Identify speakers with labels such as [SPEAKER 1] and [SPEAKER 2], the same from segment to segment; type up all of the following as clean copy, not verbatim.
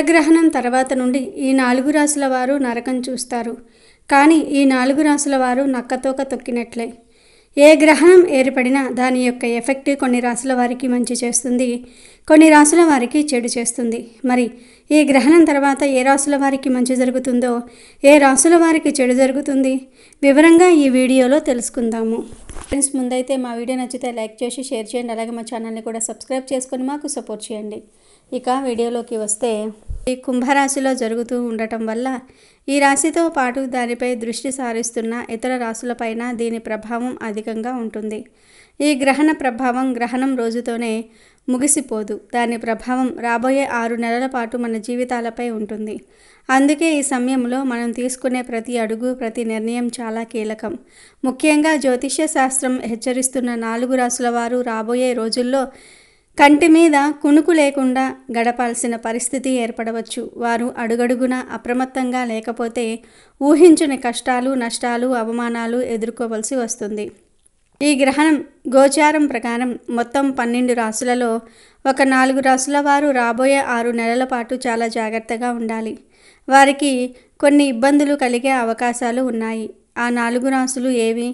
[SPEAKER 1] చంద్రగ్రహణం తర్వాత నుండి ఈ 4 రాశుల వారు నరకం చూస్తారు. కానీ ఈ 4 రాశుల వారు నక్కతోక తొక్కినట్లే. ఏ గ్రహణం ఏర్పడినా దాని యొక్క ఎఫెక్ట్ కొన్ని రాశుల వారికి మంచి చేస్తుంది, కొన్ని రాశుల వారికి చెడు చేస్తుంది. మరి ఈ గ్రహణం తర్వాత ఏ రాశుల వారికి మంచి జరుగుతుందో, ఏ రాశుల వారికి చెడు జరుగుతుంది, వివరంగా ఈ వీడియోలో తెలుసుకుందాము. ఫ్రెండ్స్, ముందైతే మా వీడియో నచ్చితే లైక్ చేసి షేర్ చేయండి. అలాగే మా ఛానల్ని కూడా సబ్స్క్రైబ్ చేసుకొని మాకు సపోర్ట్ చేయండి. ఇక వీడియోలోకి వస్తే, ఈ కుంభరాశిలో జరుగుతూ ఉండటం వల్ల ఈ రాశితో పాటు దానిపై దృష్టి సారిస్తున్న ఇతర రాశులపైన దీని ప్రభావం అధికంగా ఉంటుంది. ఈ గ్రహణ ప్రభావం గ్రహణం రోజుతోనే ముగిసిపోదు. దాని ప్రభావం రాబోయే 6 నెలల పాటు మన జీవితాలపై ఉంటుంది. అందుకే ఈ సమయంలో మనం తీసుకునే ప్రతి అడుగు, ప్రతి నిర్ణయం చాలా కీలకం. ముఖ్యంగా జ్యోతిష్య శాస్త్రం హెచ్చరిస్తున్న 4 రాశుల వారు రాబోయే రోజుల్లో కంటి మీద కునుకు లేకుండా గడపాల్సిన పరిస్థితి ఏర్పడవచ్చు. వారు అడుగడుగునా అప్రమత్తంగా లేకపోతే ఊహించని కష్టాలు, నష్టాలు, అవమానాలు ఎదుర్కోవలసి వస్తుంది. ఈ గ్రహణం గోచారం ప్రకారం మొత్తం 12 రాశులలో ఒక 4 రాశుల వారు రాబోయే 6 నెలల పాటు చాలా జాగ్రత్తగా ఉండాలి. వారికి కొన్ని ఇబ్బందులు కలిగే అవకాశాలు ఉన్నాయి. ఆ 4 రాశులు ఏవి,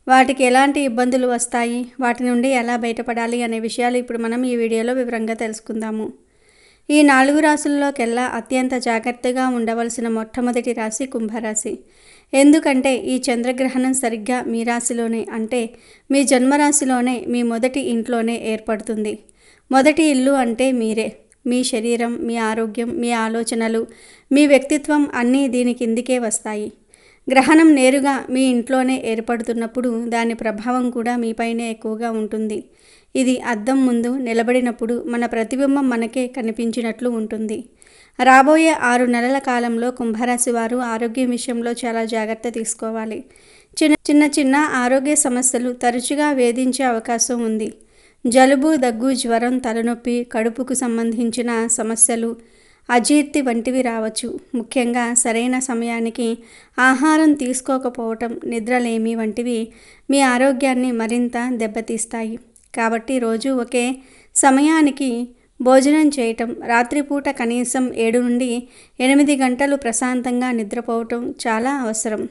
[SPEAKER 1] వాటికి ఎలాంటి ఇబ్బందులు వస్తాయి, వాటి నుండి ఎలా బయటపడాలి అనే విషయాలు ఇప్పుడు మనం ఈ వీడియోలో వివరంగా తెలుసుకుందాము. ఈ 4 రాశుల్లోకెల్లా అత్యంత జాగ్రత్తగా ఉండవలసిన మొట్టమొదటి రాశి కుంభరాశి. ఎందుకంటే ఈ చంద్రగ్రహణం సరిగ్గా మీ రాశిలోనే, అంటే మీ జన్మరాశిలోనే, మీ మొదటి ఇంట్లోనే ఏర్పడుతుంది. మొదటి ఇల్లు అంటే మీరే. మీ శరీరం, మీ ఆరోగ్యం, మీ ఆలోచనలు, మీ వ్యక్తిత్వం అన్నీ దీని కిందికే వస్తాయి. గ్రహణం నేరుగా మీ ఇంట్లోనే ఏర్పడుతున్నప్పుడు దాని ప్రభావం కూడా మీపైనే ఎక్కువగా ఉంటుంది. ఇది అద్దం ముందు నిలబడినప్పుడు మన ప్రతిబింబం మనకే కనిపించినట్లు ఉంటుంది. రాబోయే 6 నెలల కాలంలో కుంభరాశి వారు ఆరోగ్యం విషయంలో చాలా జాగ్రత్త తీసుకోవాలి. చిన్న ఆరోగ్య సమస్యలు తరచుగా వేధించే అవకాశం ఉంది. జలుబు, దగ్గు, జ్వరం, తలనొప్పి, కడుపుకు సంబంధించిన సమస్యలు, అజీర్తి వంటివి రావచ్చు. ముఖ్యంగా సరైన సమయానికి ఆహారం తీసుకోకపోవటం, నిద్రలేమి వంటివి మీ ఆరోగ్యాన్ని మరింత దెబ్బతీస్తాయి. కాబట్టి రోజు ఒకే సమయానికి భోజనం చేయటం, రాత్రిపూట కనీసం 7 నుండి 8 గంటలు ప్రశాంతంగా నిద్రపోవటం చాలా అవసరం.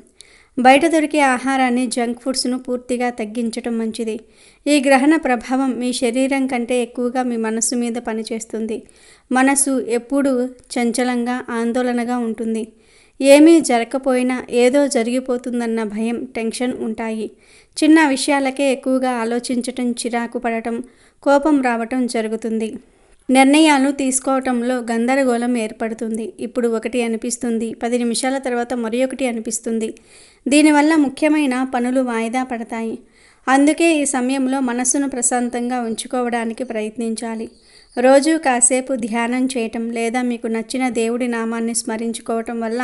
[SPEAKER 1] బయట దొరికే ఆహారాన్ని, జంక్ ఫుడ్స్ను పూర్తిగా తగ్గించటం మంచిది. ఈ గ్రహణ ప్రభావం మీ శరీరం కంటే ఎక్కువగా మీ మనస్సు మీద పనిచేస్తుంది. మనసు ఎప్పుడూ చంచలంగా, ఆందోళనగా ఉంటుంది. ఏమీ జరగకపోయినా ఏదో జరిగిపోతుందన్న భయం, టెన్షన్ ఉంటాయి. చిన్న విషయాలకే ఎక్కువగా ఆలోచించటం, చిరాకు పడటం, కోపం రావటం జరుగుతుంది. నిర్ణయాలు తీసుకోవటంలో గందరగోళం ఏర్పడుతుంది. ఇప్పుడు ఒకటి అనిపిస్తుంది, 10 నిమిషాల తర్వాత మరొకటి అనిపిస్తుంది. దీనివల్ల ముఖ్యమైన పనులు వాయిదా పడతాయి. అందుకే ఈ సమయంలో మనస్సును ప్రశాంతంగా ఉంచుకోవడానికి ప్రయత్నించాలి. రోజు కాసేపు ధ్యానం చేయటం లేదా మీకు నచ్చిన దేవుడి నామాన్ని స్మరించుకోవటం వల్ల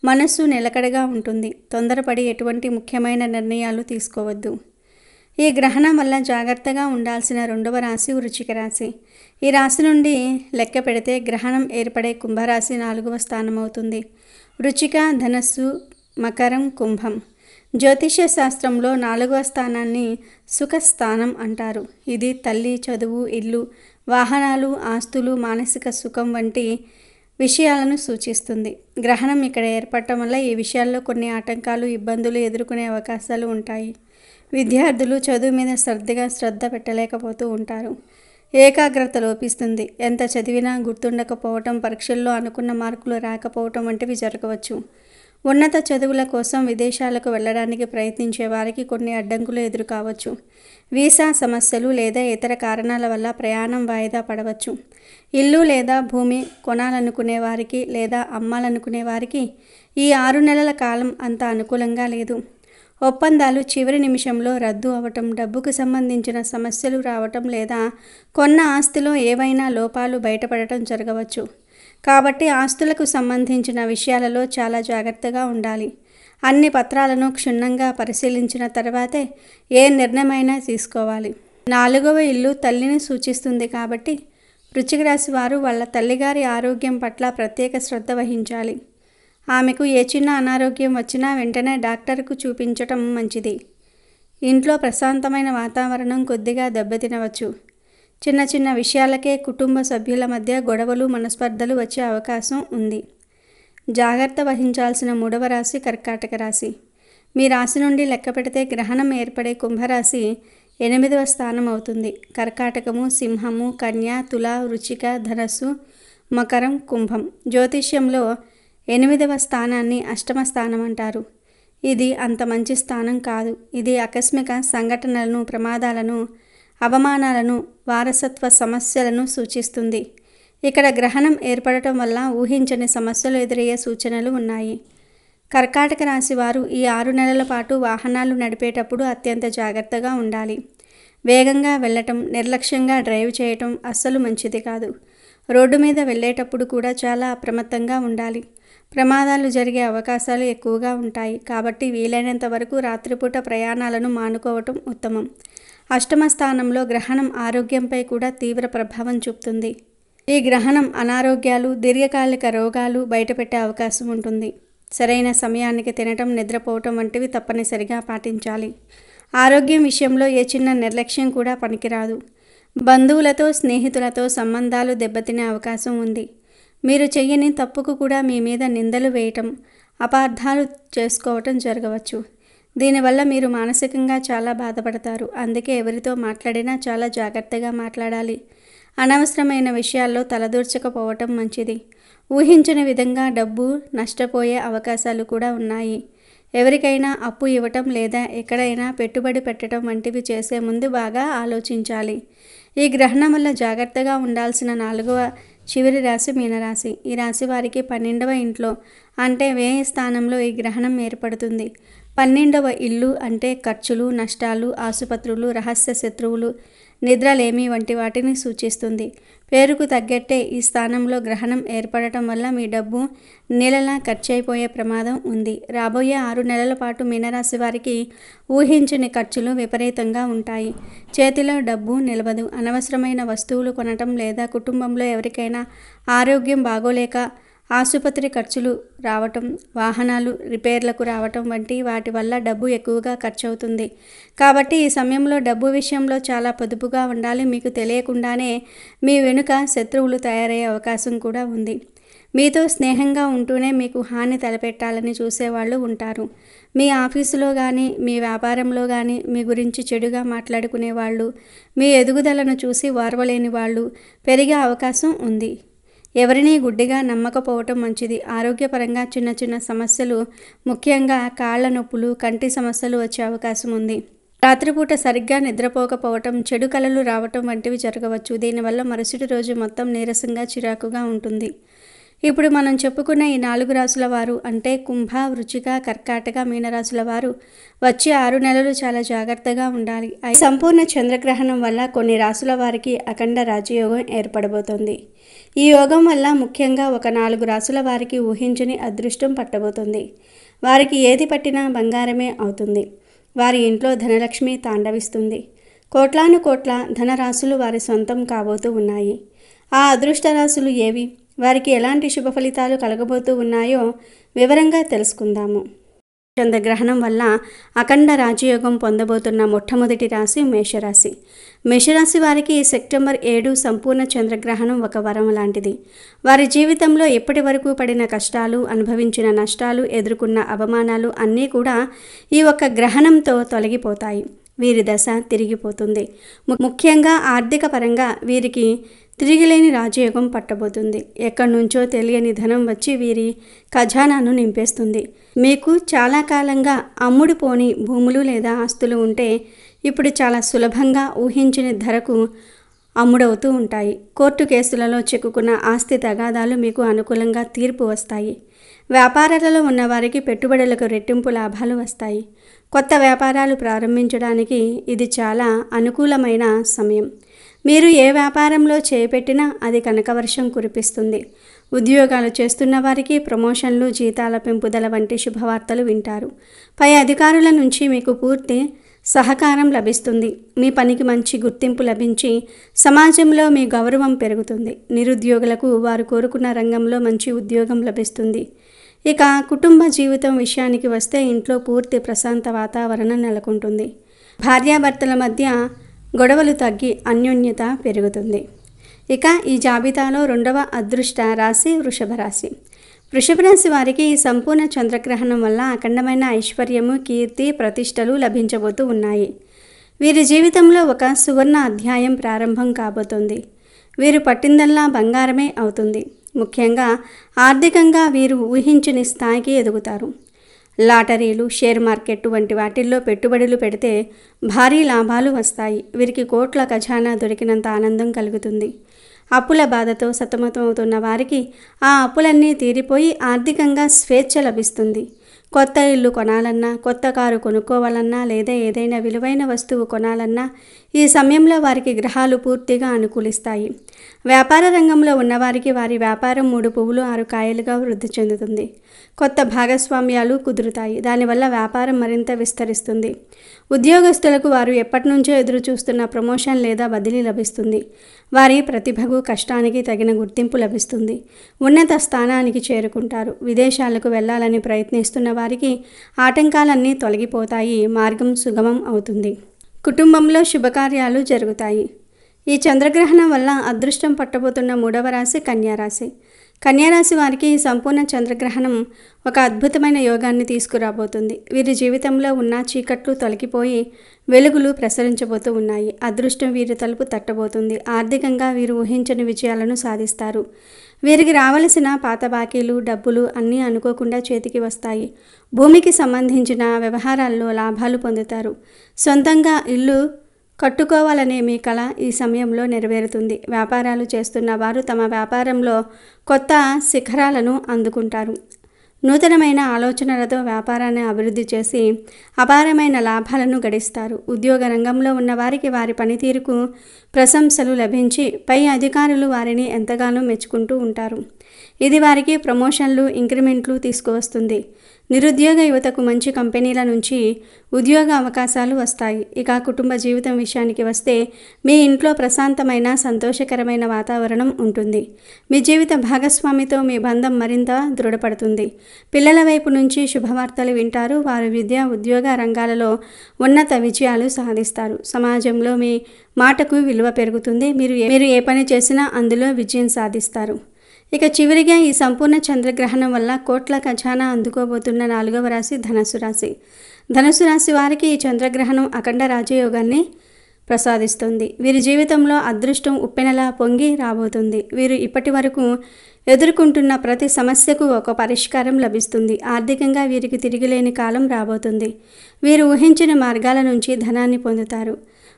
[SPEAKER 1] మనస్సు నిలకడగా ఉంటుంది. తొందరపడి ఎటువంటి ముఖ్యమైన నిర్ణయాలు తీసుకోవద్దు. ఈ గ్రహణం వల్ల జాగ్రత్తగా ఉండాల్సిన 2వ రాశి వృశ్చిక రాశి. ఈ రాశి నుండి లెక్క పెడితే గ్రహణం ఏర్పడే కుంభరాశి 4వ స్థానం అవుతుంది. వృశ్చిక, ధనస్సు, మకరం, కుంభం. జ్యోతిష్య శాస్త్రంలో 4వ స్థానాన్ని సుఖస్థానం అంటారు. ఇది తల్లి, చదువు, ఇల్లు, వాహనాలు, ఆస్తులు, మానసిక సుఖం వంటి విషయాలను సూచిస్తుంది. గ్రహణం ఇక్కడ ఏర్పడటం వల్ల ఈ విషయాల్లో కొన్ని ఆటంకాలు, ఇబ్బందులు ఎదుర్కొనే అవకాశాలు ఉంటాయి. విద్యార్థులు చదువు మీద శ్రద్ధ పెట్టలేకపోతూ ఉంటారు. ఏకాగ్రత లోపిస్తుంది. ఎంత చదివినా గుర్తుండకపోవటం, పరీక్షల్లో అనుకున్న మార్కులు రాకపోవటం వంటివి జరగవచ్చు. ఉన్నత చదువుల కోసం విదేశాలకు వెళ్ళడానికి ప్రయత్నించే వారికి కొన్ని అడ్డంకులు ఎదురుకావచ్చు. వీసా సమస్యలు లేదా ఇతర కారణాల వల్ల ప్రయాణం వాయిదా పడవచ్చు. ఇల్లు లేదా భూమి కొనాలనుకునే వారికి లేదా అమ్మాలనుకునే వారికి ఈ 6 నెలల కాలం అంత అనుకూలంగా లేదు. ఒప్పందాలు చివరి నిమిషంలో రద్దు అవటం, డబ్బుకు సంబంధించిన సమస్యలు రావటం లేదా కొన్న ఆస్తిలో ఏవైనా లోపాలు బయటపడటం జరగవచ్చు. కాబట్టి ఆస్తులకు సంబంధించిన విషయాలలో చాలా జాగ్రత్తగా ఉండాలి. అన్ని పత్రాలను క్షుణ్ణంగా పరిశీలించిన తర్వాతే ఏ నిర్ణయమైనా తీసుకోవాలి. 4వ ఇల్లు తల్లిని సూచిస్తుంది కాబట్టి వృశ్చిక రాశి వారు వాళ్ళ తల్లిగారి ఆరోగ్యం పట్ల ప్రత్యేక శ్రద్ధ వహించాలి. ఆమెకు ఏ చిన్న అనారోగ్యం వచ్చినా వెంటనే డాక్టర్కు చూపించటం మంచిది. ఇంట్లో ప్రశాంతమైన వాతావరణం కొద్దిగా దెబ్బతినవచ్చు. చిన్న చిన్న విషయాలకే కుటుంబ సభ్యుల మధ్య గొడవలు, మనస్పర్ధలు వచ్చే అవకాశం ఉంది. జాగ్రత్త వహించాల్సిన 3వ రాశి కర్కాటక రాశి. మీ రాశి నుండి లెక్క పెడితే గ్రహణం ఏర్పడే కుంభరాశి 8వ స్థానం అవుతుంది. కర్కాటకము, సింహము, కన్య, తుల, వృశ్చిక, ధనస్సు, మకరం, కుంభం. జ్యోతిష్యంలో 8వ స్థానాన్ని అష్టమ స్థానం అంటారు. ఇది అంత మంచి స్థానం కాదు. ఇది ఆకస్మిక సంఘటనలను, ప్రమాదాలను, అవమానాలను, వారసత్వ సమస్యలను సూచిస్తుంది. ఇక్కడ గ్రహణం ఏర్పడటం వల్ల ఊహించని సమస్యలు ఎదురయ్యే సూచనలు ఉన్నాయి. కర్కాటక రాశి వారు ఈ 6 నెలల పాటు వాహనాలు నడిపేటప్పుడు అత్యంత జాగ్రత్తగా ఉండాలి. వేగంగా వెళ్ళటం, నిర్లక్ష్యంగా డ్రైవ్ చేయటం అస్సలు మంచిది కాదు. రోడ్డు మీద వెళ్ళేటప్పుడు కూడా చాలా అప్రమత్తంగా ఉండాలి. ప్రమాదాలు జరిగే అవకాశాలు ఎక్కువగా ఉంటాయి. కాబట్టి వీలైనంత వరకు రాత్రిపూట ప్రయాణాలను మానుకోవటం ఉత్తమం. అష్టమ స్థానంలో గ్రహణం ఆరోగ్యంపై కూడా తీవ్ర ప్రభావం చూపుతుంది. ఈ గ్రహణం అనారోగ్యాలు, దీర్ఘకాలిక రోగాలు బయటపెట్టే అవకాశం ఉంటుంది. సరైన సమయానికి తినటం, నిద్రపోవటం వంటివి తప్పనిసరిగా పాటించాలి. ఆరోగ్యం విషయంలో ఏ చిన్న నిర్లక్ష్యం కూడా పనికిరాదు. బంధువులతో, స్నేహితులతో సంబంధాలు దెబ్బతినే అవకాశం ఉంది. మీరు చెయ్యని తప్పుకు కూడా మీ మీద నిందలు వేయటం, అపార్థాలు చేసుకోవటం జరగవచ్చు. దీనివల్ల మీరు మానసికంగా చాలా బాధపడతారు. అందుకే ఎవరితో మాట్లాడినా చాలా జాగ్రత్తగా మాట్లాడాలి. అనవసరమైన విషయాల్లో తలదూర్చకపోవటం మంచిది. ఊహించని విధంగా డబ్బు నష్టపోయే అవకాశాలు కూడా ఉన్నాయి. ఎవరికైనా అప్పు ఇవ్వటం లేదా ఎక్కడైనా పెట్టుబడి పెట్టడం వంటివి చేసే ముందు బాగా ఆలోచించాలి. ఈ గ్రహణం వల్ల జాగ్రత్తగా ఉండాల్సిన 4వ చివరి రాశి మీనరాశి. ఈ రాశి వారికి 12వ ఇంట్లో అంటే వ్యయ స్థానంలో ఈ గ్రహణం ఏర్పడుతుంది. 12వ ఇల్లు అంటే ఖర్చులు, నష్టాలు, ఆసుపత్రులు, రహస్య శత్రువులు, నిద్రలేమి వంటి వాటిని సూచిస్తుంది. పేరుకు తగ్గట్టే ఈ స్థానంలో గ్రహణం ఏర్పడటం వల్ల మీ డబ్బు నెలలా ఖర్చయిపోయే ప్రమాదం ఉంది. రాబోయే 6 నెలల పాటు మీనరాశి వారికి ఊహించని ఖర్చులు విపరీతంగా ఉంటాయి. చేతిలో డబ్బు నిలవదు. అనవసరమైన వస్తువులు కొనటం లేదా కుటుంబంలో ఎవరికైనా ఆరోగ్యం బాగోలేక ఆసుపత్రి ఖర్చులు రావటం, వాహనాలు రిపేర్లకు రావటం వంటి వాటి వల్ల డబ్బు ఎక్కువగా ఖర్చవుతుంది. కాబట్టి ఈ సమయంలో డబ్బు విషయంలో చాలా పొదుపుగా ఉండాలి. మీకు తెలియకుండానే మీ వెనుక శత్రువులు తయారయ్యే అవకాశం కూడా ఉంది. మీతో స్నేహంగా ఉంటూనే మీకు హాని తలపెట్టాలని చూసేవాళ్ళు ఉంటారు. మీ ఆఫీసులో కానీ, మీ వ్యాపారంలో కానీ మీ గురించి చెడుగా మాట్లాడుకునే వాళ్ళు, మీ ఎదుగుదలను చూసి ఓర్వలేని వాళ్ళు పెరిగే అవకాశం ఉంది. ఎవరినీ గుడ్డిగా నమ్మకపోవటం మంచిది. ఆరోగ్యపరంగా చిన్న చిన్న సమస్యలు, ముఖ్యంగా కాళ్ల నొప్పులు, కంటి సమస్యలు వచ్చే అవకాశం ఉంది. రాత్రిపూట సరిగ్గా నిద్రపోకపోవటం, చెడు కలలు రావటం వంటివి జరగవచ్చు. దీనివల్ల మరుసటి రోజు మొత్తం నీరసంగా, చిరాకుగా ఉంటుంది. ఇప్పుడు మనం చెప్పుకున్న ఈ 4 రాశుల వారు అంటే కుంభ, వృశ్చిక, కర్కాటక, మీనరాశుల వారు వచ్చే 6 నెలలు చాలా జాగ్రత్తగా ఉండాలి. సంపూర్ణ చంద్రగ్రహణం వల్ల కొన్ని రాశుల వారికి అఖండ రాజయోగం ఏర్పడబోతోంది. ఈ యోగం వల్ల ముఖ్యంగా ఒక 4 రాశుల వారికి ఊహించని అదృష్టం పట్టబోతుంది. వారికి ఏది పట్టినా బంగారమే అవుతుంది. వారి ఇంట్లో ధనలక్ష్మి తాండవిస్తుంది. కోట్లాను కోట్ల ధనరాశులు వారి సొంతం కాబోతూ ఉన్నాయి. ఆ అదృష్ట రాశులు ఏవి? వారికి ఎలాంటి శుభ ఫలితాలు కలగబోతూ ఉన్నాయో వివరంగా తెలుసుకుందాము. చంద్రగ్రహణం వల్ల అఖండ రాజయోగం పొందబోతున్న మొట్టమొదటి రాశి మేషరాశి. మేషరాశి వారికి సెప్టెంబర్ 7 సంపూర్ణ చంద్రగ్రహణం ఒక వరం లాంటిది. వారి జీవితంలో ఇప్పటి వరకు పడిన కష్టాలు, అనుభవించిన నష్టాలు, ఎదుర్కొన్న అవమానాలు అన్నీ కూడా ఈ ఒక్క గ్రహణంతో తొలగిపోతాయి. వీరి దశ తిరిగిపోతుంది. ముఖ్యంగా ఆర్థిక పరంగా వీరికి తిరిగిలేని రాజయోగం పట్టబోతుంది. ఎక్కడి నుంచో తెలియని ధనం వచ్చి వీరి ఖజానాను నింపేస్తుంది. మీకు చాలా కాలంగా అమ్ముడుపోని భూములు లేదా ఆస్తులు ఉంటే ఇప్పుడు చాలా సులభంగా ఊహించని ధరకు అమ్ముడవుతూ ఉంటాయి. కోర్టు కేసులలో చిక్కుకున్న ఆస్తి తగాదాలు మీకు అనుకూలంగా తీర్పు వస్తాయి. వ్యాపారాలలో ఉన్నవారికి పెట్టుబడులకు రెట్టింపు లాభాలు వస్తాయి. కొత్త వ్యాపారాలు ప్రారంభించడానికి ఇది చాలా అనుకూలమైన సమయం. మీరు ఏ వ్యాపారంలో చేపట్టినా అది కనకవర్షం కురిపిస్తుంది. ఉద్యోగాలు చేస్తున్న వారికి ప్రమోషన్లు, జీతాల పెంపుదల వంటి శుభవార్తలు వింటారు. పై అధికారుల నుంచి మీకు పూర్తి సహకారం లభిస్తుంది. మీ పనికి మంచి గుర్తింపు లభించి సమాజంలో మీ గౌరవం పెరుగుతుంది. నిరుద్యోగులకు వారు కోరుకున్న రంగంలో మంచి ఉద్యోగం లభిస్తుంది. ఇక కుటుంబ జీవితం విషయానికి వస్తే ఇంట్లో పూర్తి ప్రశాంత వాతావరణం నెలకొంటుంది. భార్యాభర్తల మధ్య గొడవలు తగ్గి అన్యోన్యత పెరుగుతుంది. ఇక ఈ జాబితాలో రెండవ అదృష్ట రాశి వృషభ రాశి. వృషభ రాశి వారికి ఈ సంపూర్ణ చంద్రగ్రహణం వల్ల అఖండమైన ఐశ్వర్యము, కీర్తి, ప్రతిష్టలు లభించబోతూ ఉన్నాయి. వీరి జీవితంలో ఒక సువర్ణ అధ్యాయం ప్రారంభం కాబోతోంది. వీరు పట్టిందల్లా బంగారమే అవుతుంది. ముఖ్యంగా ఆర్థికంగా వీరు ఊహించని స్థాయికి ఎదుగుతారు. లాటరీలు, షేర్ మార్కెట్ వంటి వాటిల్లో పెట్టుబడులు పెడితే భారీ లాభాలు వస్తాయి. వీరికి కోట్ల ఖజానా దొరికినంత ఆనందం కలుగుతుంది. అప్పుల బాధతో సతమతమవుతున్న వారికి ఆ అప్పులన్నీ తీరిపోయి ఆర్థికంగా స్వేచ్ఛ లభిస్తుంది. కొత్త ఇల్లు కొనాలన్నా, కొత్త కారు కొనుక్కోవాలన్నా లేదా ఏదైనా విలువైన వస్తువు కొనాలన్నా ఈ సమయంలో వారికి గ్రహాలు పూర్తిగా అనుకూలిస్తాయి. వ్యాపార రంగంలో ఉన్నవారికి వారి వ్యాపారం 3 పువ్వులు 6 కాయలుగా వృద్ధి చెందుతుంది. కొత్త భాగస్వామ్యాలు కుదురుతాయి. దానివల్ల వ్యాపారం మరింత విస్తరిస్తుంది. ఉద్యోగస్తులకు వారు ఎప్పటి నుంచో ఎదురు చూస్తున్న ప్రమోషన్ లేదా బదిలీ లభిస్తుంది. వారి ప్రతిభకు, కష్టానికి తగిన గుర్తింపు లభిస్తుంది. ఉన్నత స్థానానికి చేరుకుంటారు. విదేశాలకు వెళ్ళాలని ప్రయత్నిస్తున్న వారికి ఆటంకాలన్నీ తొలగిపోతాయి. మార్గం సుగమం అవుతుంది. కుటుంబంలో శుభకార్యాలు జరుగుతాయి. ఈ చంద్రగ్రహణం వల్ల అదృష్టం పట్టబోతున్న 3వ రాశి కన్యారాశి. కన్యారాశి వారికి ఈ సంపూర్ణ చంద్రగ్రహణం ఒక అద్భుతమైన యోగాన్ని తీసుకురాబోతుంది. వీరి జీవితంలో ఉన్న చీకట్లు తొలగిపోయి వెలుగులు ప్రసరించబోతూ ఉన్నాయి. అదృష్టం వీరి తలుపు తట్టబోతుంది. ఆర్థికంగా వీరు ఊహించని విజయాలను సాధిస్తారు. వీరికి రావలసిన పాత బాకీలు, డబ్బులు అన్నీ అనుకోకుండా చేతికి వస్తాయి. భూమికి సంబంధించిన వ్యవహారాల్లో లాభాలు పొందుతారు. సొంతంగా ఇల్లు కట్టుకోవాలనే మీ కల ఈ సమయంలో నెరవేరుతుంది. వ్యాపారాలు చేస్తున్న వారు తమ వ్యాపారంలో కొత్త శిఖరాలను అందుకుంటారు. నూతనమైన ఆలోచనలతో వ్యాపారాన్ని అభివృద్ధి చేసి అపారమైన లాభాలను గడిస్తారు. ఉద్యోగ రంగంలో ఉన్న వారికి వారి పనితీరుకు ప్రశంసలు లభించి పై అధికారులు వారిని ఎంతగానో మెచ్చుకుంటూ ఉంటారు. ఇది వారికి ప్రమోషన్లు, ఇంక్రిమెంట్లు తీసుకువస్తుంది. నిరుద్యోగ యువతకు మంచి కంపెనీల నుంచి ఉద్యోగ అవకాశాలు వస్తాయి. ఇక కుటుంబ జీవితం విషయానికి వస్తే మీ ఇంట్లో ప్రశాంతమైన, సంతోషకరమైన వాతావరణం ఉంటుంది. మీ జీవిత భాగస్వామితో మీ బంధం మరింత దృఢపడుతుంది. పిల్లల వైపు నుంచి శుభవార్తలు వింటారు. వారు విద్య, ఉద్యోగ రంగాలలో ఉన్నత విజయాలు సాధిస్తారు. సమాజంలో మీ మాటకు విలువ పెరుగుతుంది. మీరు ఏ పని చేసినా అందులో విజయం సాధిస్తారు. ఇక చివరిగా ఈ సంపూర్ణ చంద్రగ్రహణం వల్ల కోట్ల ఖజానా అందుకోబోతున్న 4వ రాశి ధనుసు రాశి. ధనుసు రాశి వారికి ఈ చంద్రగ్రహణం అఖండ రాజయోగాన్ని ప్రసాదిస్తుంది. వీరి జీవితంలో అదృష్టం ఉప్పెనలా పొంగి రాబోతుంది. వీరు ఇప్పటి వరకు ఎదుర్కొంటున్న ప్రతి సమస్యకు ఒక పరిష్కారం లభిస్తుంది. ఆర్థికంగా వీరికి తిరిగిలేని కాలం రాబోతుంది. వీరు ఊహించిన మార్గాల నుంచి ధనాన్ని పొందుతారు.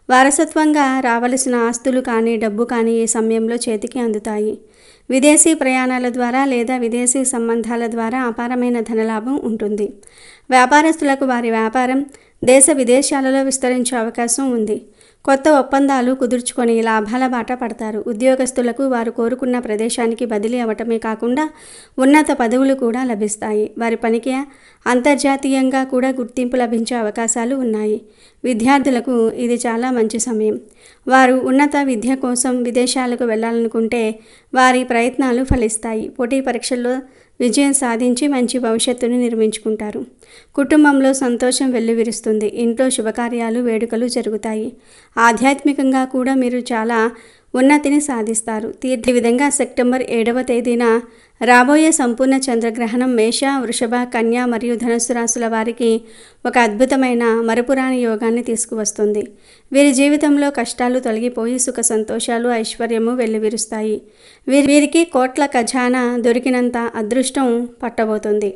[SPEAKER 1] వారసత్వంగా రావలసిన ఆస్తులు కానీ, డబ్బు కానీ ఈ సమయంలో చేతికి అందుతాయి. విదేశీ ప్రయాణాల ద్వారా లేదా విదేశీ సంబంధాల ద్వారా అపారమైన ధనలాభం ఉంటుంది. వ్యాపారస్తులకు వారి వ్యాపారం దేశ విదేశాలలో విస్తరించే అవకాశం ఉంది. కొత్త ఒప్పందాలు కుదుర్చుకొని లాభాల బాట పడతారు. ఉద్యోగస్తులకు వారు కోరుకున్న ప్రదేశానికి బదిలీ అవ్వటమే కాకుండా ఉన్నత పదవులు కూడా లభిస్తాయి. వారి పనికి అంతర్జాతీయంగా కూడా గుర్తింపు లభించే అవకాశాలు ఉన్నాయి. విద్యార్థులకు ఇది చాలా మంచి సమయం. వారు ఉన్నత విద్య కోసం విదేశాలకు వెళ్ళాలనుకుంటే వారి ప్రయత్నాలు ఫలిస్తాయి. పోటీ పరీక్షల్లో విజయం సాధించి మంచి భవిష్యత్తును నిర్మించుకుంటారు. కుటుంబంలో సంతోషం వెల్లువిరుస్తుంది. ఇంట్లో శుభకార్యాలు, వేడుకలు జరుగుతాయి. ఆధ్యాత్మికంగా కూడా మీరు చాలా ఉన్నతిని సాధిస్తారు. ఈ విధంగా సెప్టెంబర్ 7వ తేదీన రాబోయే సంపూర్ణ చంద్రగ్రహణం మేష, వృషభ, కన్య మరియు ధనుస్సు రాశుల వారికి ఒక అద్భుతమైన మరపురాని యోగాన్ని తీసుకువస్తుంది. వీరి జీవితంలో కష్టాలు తొలగిపోయి సుఖ సంతోషాలు, ఐశ్వర్యము వెల్లువిరుస్తాయి. వీరికి కోట్ల ఖజానా దొరికినంత అదృష్టం పట్టబోతుంది.